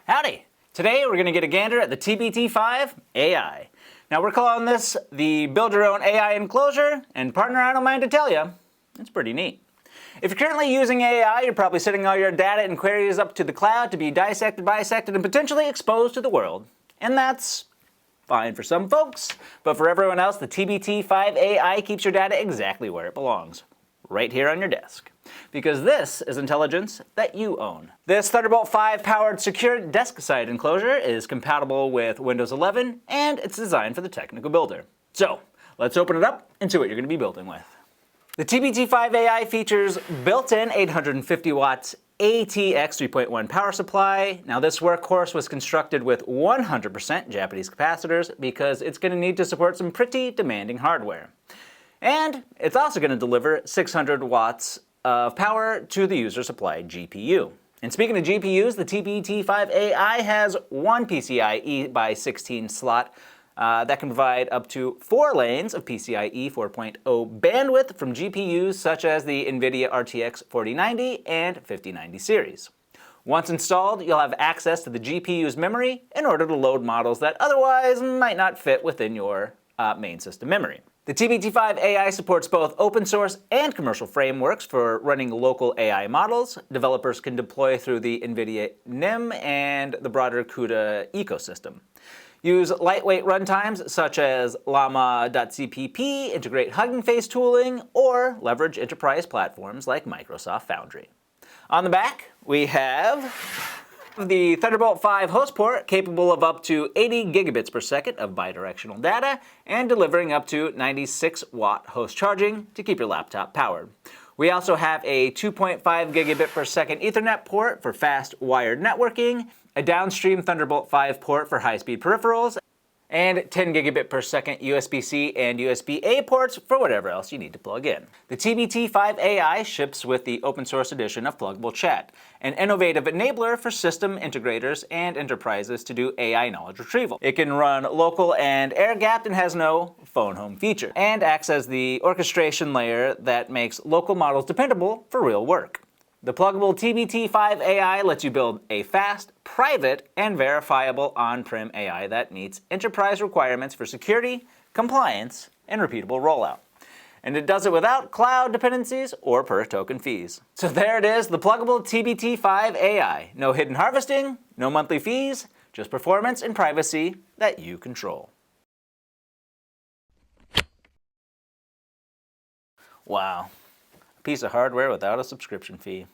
Howdy! Today we're going to get a gander at the TBT5-AI. Now we're calling this the Build Your Own AI Enclosure, and partner, I don't mind to tell you, it's pretty neat. If you're currently using AI, you're probably sending all your data and queries up to the cloud to be dissected, bisected, and potentially exposed to the world. And that's fine for some folks, but for everyone else, the TBT5-AI keeps your data exactly where it belongs, right here on your desk. Because this is intelligence that you own. This Thunderbolt 5 powered secure desk-side enclosure is compatible with Windows 11, and it's designed for the technical builder. So let's open it up and see what you're going to be building with. The TBT5-AI features built-in 850 watts ATX 3.1 power supply. Now this workhorse was constructed with 100% Japanese capacitors because it's going to need to support some pretty demanding hardware. And it's also going to deliver 600 watts of power to the user-supplied GPU. And speaking of GPUs, the TBT5-AI has one PCIe by 16 slot that can provide up to 4 lanes of PCIe 4.0 bandwidth from GPUs such as the NVIDIA RTX 4090 and 5090 series. Once installed, you'll have access to the GPU's memory in order to load models that otherwise might not fit within your main system memory. The TBT5-AI supports both open source and commercial frameworks for running local AI models. Developers can deploy through the NVIDIA NIM and the broader CUDA ecosystem. Use lightweight runtimes such as llama.cpp, integrate Hugging Face tooling, or leverage enterprise platforms like Microsoft Foundry. On the back, we have the Thunderbolt 5 host port, capable of up to 80 gigabits per second of bidirectional data and delivering up to 96 watt host charging to keep your laptop powered. We also have a 2.5 gigabit per second Ethernet port for fast wired networking, a downstream Thunderbolt 5 port for high-speed peripherals, and 10 gigabit per second USB-C and USB-A ports for whatever else you need to plug in. The TBT5-AI ships with the open source edition of Plugable Chat, an innovative enabler for system integrators and enterprises to do AI knowledge retrieval. It can run local and air-gapped and has no phone home feature, and acts as the orchestration layer that makes local models dependable for real work. The pluggable TBT5-AI lets you build a fast, private, and verifiable on-prem AI that meets enterprise requirements for security, compliance, and repeatable rollout. And it does it without cloud dependencies or per-token fees. So there it is, the pluggable TBT5-AI. No hidden harvesting, no monthly fees, just performance and privacy that you control. Wow. A piece of hardware without a subscription fee.